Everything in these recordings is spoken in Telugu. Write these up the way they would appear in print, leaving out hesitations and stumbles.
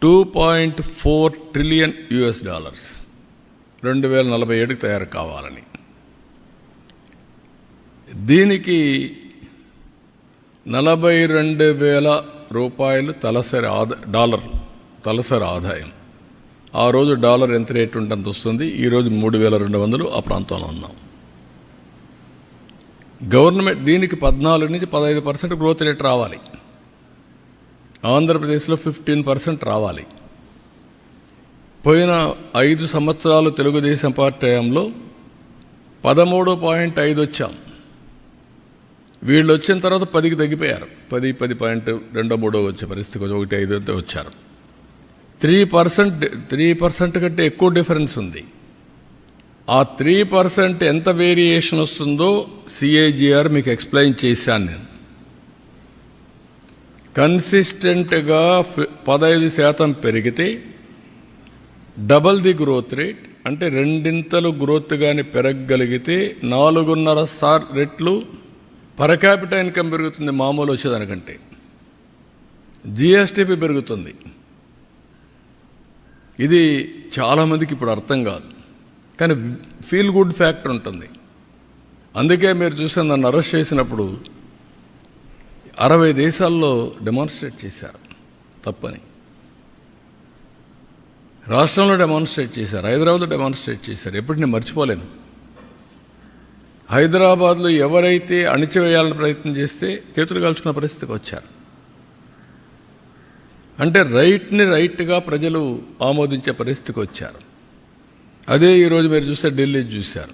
$2.4 ట్రిలియన్ 2047కి తయారు కావాలని. దీనికి $42,000 తలసరి ఆదాయం. ఆ రోజు డాలర్ ఎంత రేటు ఉంటుంది వస్తుంది. ఈరోజు 3,200 ఆ ప్రాంతంలో ఉన్నాం. గవర్నమెంట్ దీనికి 14 నుంచి 15% గ్రోత్ రేట్ రావాలి. ఆంధ్రప్రదేశ్లో 15% రావాలి. పోయిన 5 సంవత్సరాలు తెలుగుదేశం పార్టీ హయాంలో 13.5 వచ్చాం. వీళ్ళు వచ్చిన తర్వాత 10కి తగ్గిపోయారు. 10.23 వచ్చే పరిస్థితి 1.5 వచ్చారు. 3% కంటే ఎక్కువ డిఫరెన్స్ ఉంది. ఆ 3% ఎంత వేరియేషన్ వస్తుందో CAGR మీకు ఎక్స్ప్లెయిన్ చేశాను నేను. కన్సిస్టెంట్గా 15% పెరిగితే డబల్ ది గ్రోత్ రేట్, అంటే రెండింతలు గ్రోత్ కానీ పెరగగలిగితే 4.5 రెట్లు పర్ క్యాపిటల్ ఇన్కమ్ పెరుగుతుంది. మామూలు వచ్చేదానికంటే GSTP పెరుగుతుంది. ఇది చాలామందికి ఇప్పుడు అర్థం కాదు, కానీ ఫీల్ గుడ్ ఫ్యాక్టర్ ఉంటుంది. అందుకే మీరు చూస్తే నన్ను అరెస్ట్ చేసినప్పుడు 60 దేశాల్లో డెమాన్స్ట్రేట్ చేశారు తప్పని. రాష్ట్రంలో డెమాన్స్ట్రేట్ చేశారు, హైదరాబాద్లో డెమాన్స్ట్రేట్ చేశారు. ఎప్పుడు నేను మర్చిపోలేను. హైదరాబాద్లో ఎవరైతే అణిచివేయాలని ప్రయత్నం చేస్తే చేతులు కాల్చుకున్న పరిస్థితికి వచ్చారు. అంటే రైట్ని రైట్గా ప్రజలు ఆమోదించే పరిస్థితికి వచ్చారు. అదే ఈరోజు మీరు చూస్తే ఢిల్లీ చూశారు,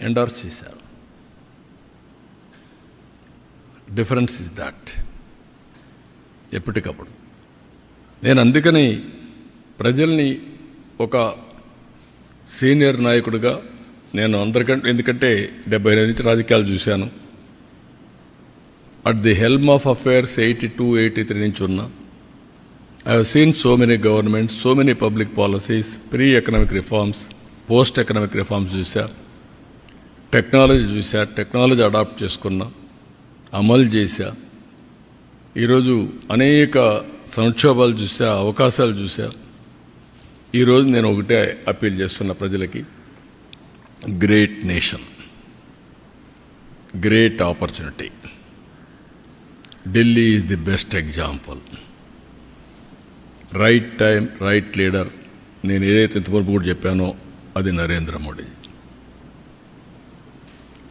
ఎండార్స్ చేశారు. Difference is that. ఎప్పటికప్పుడు నేను అందుకని ప్రజల్ని ఒక సీనియర్ నాయకుడిగా నేను అందరికంటే, ఎందుకంటే 75 నుంచి రాజకీయాలు చూశాను. At the helm of affairs 82, 83 నుంచి ఉన్నా. I have seen so many governments, so many public policies, pre-economic reforms, post-economic reforms చూసా, టెక్నాలజీ చూసా, టెక్నాలజీ అడాప్ట్ చేసుకున్నా, అమలు చేశా. ఈరోజు అనేక సంక్షోభాలు చూసా, అవకాశాలు చూసా. ఈరోజు నేను ఒకటే అప్పీల్ చేస్తున్న ప్రజలకి, great nation, great opportunity. Delhi is the best example. Right time, right leader. నేను ఏదైతే ఇంతవరకు కూడా చెప్పానో అది నరేంద్ర మోడీ.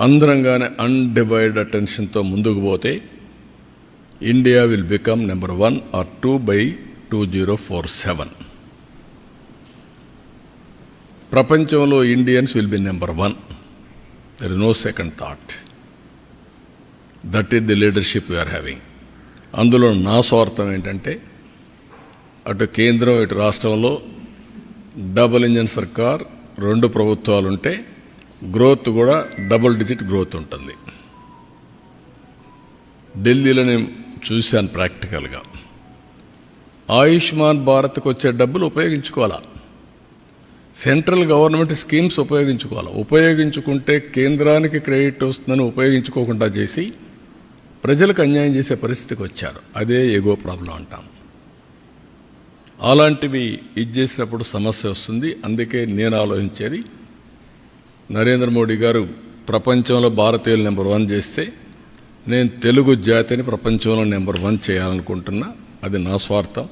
అందరంగానే అన్డివైడెడ్ అటెన్షన్తో ముందుకు పోతే India will become number 1 or 2 by 2047. ప్రపంచంలో Indians will be number 1. There is no second thought. That is the leadership we are having. అందులో నా స్వార్థం ఏంటంటే, అటు కేంద్రం ఇటు రాష్ట్రంలో డబుల్ ఇంజన్ సర్కార్, 2 ప్రభుత్వాలు ఉంటే గ్రోత్ కూడా డబుల్ డిజిట్ గ్రోత్ ఉంటుంది. ఢిల్లీలో నేను చూశాను ప్రాక్టికల్గా. ఆయుష్మాన్ భారత్కి వచ్చే డబ్బులు ఉపయోగించుకోవాలా, సెంట్రల్ గవర్నమెంట్ స్కీమ్స్ ఉపయోగించుకోవాలి. ఉపయోగించుకుంటే కేంద్రానికి క్రెడిట్ వస్తుందని ఉపయోగించుకోకుండా చేసి ప్రజలకు అన్యాయం చేసే పరిస్థితికి వచ్చారు. అదే ఎగో ప్రాబ్లం అంటాం. అలాంటివి ఇది చేసినప్పుడు సమస్య వస్తుంది. అందుకే నేను ఆలోచించేది, నరేంద్ర మోడీ గారు ప్రపంచంలో భారతీయులు నెంబర్ 1 చేస్తే నేను తెలుగు జాతిని ప్రపంచంలో నెంబర్ 1 చేయాలనుకుంటున్నా. అది నా స్వార్థం.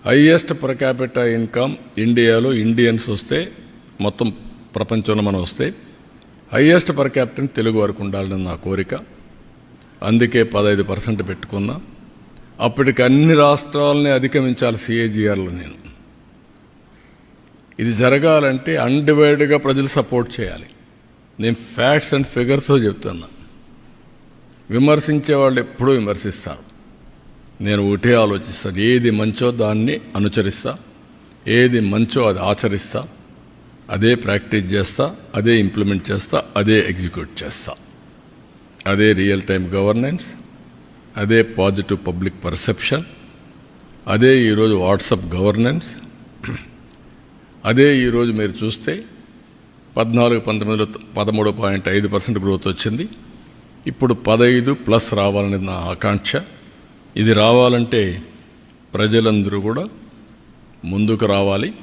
హైయెస్ట్ పర్ క్యాపిటల్ ఇన్కమ్ ఇండియాలో ఇండియన్స్ వస్తే, మొత్తం ప్రపంచంలో మనం వస్తే హైయెస్ట్ పర్ క్యాపిటల్ తెలుగు వరకు ఉండాలని నా కోరిక. అందుకే 15% పెట్టుకున్నా. అప్పటికి అన్ని రాష్ట్రాలని అధిగమించాలి CAGRలో. నేను ఇది జరగాలంటే అన్డివైడెడ్గా ప్రజలు సపోర్ట్ చేయాలి. నేను ఫ్యాక్ట్స్ అండ్ ఫిగర్స్తో చెప్తున్నా. విమర్శించే వాళ్ళు ఎప్పుడూ విమర్శిస్తారు. నేను ఒకటే ఆలోచిస్తాను, ఏది మంచో దాన్ని అనుసరిస్తా, ఏది మంచో అది ఆచరిస్తా, అదే ప్రాక్టీస్ చేస్తా, అదే ఇంప్లిమెంట్ చేస్తా, అదే ఎగ్జిక్యూట్ చేస్తా. అదే రియల్ టైం గవర్నెన్స్, అదే పాజిటివ్ పబ్లిక్ పర్సెప్షన్, అదే ఈరోజు వాట్సాప్ గవర్నెన్స్. అదే ఈరోజు మీరు చూస్తే 14-19లో 13.5% గ్రోత్ వచ్చింది. ఇప్పుడు 15+ రావాలని నా ఆకాంక్ష. ఇది రావాలంటే ప్రజలందరూ కూడా ముందుకు రావాలి.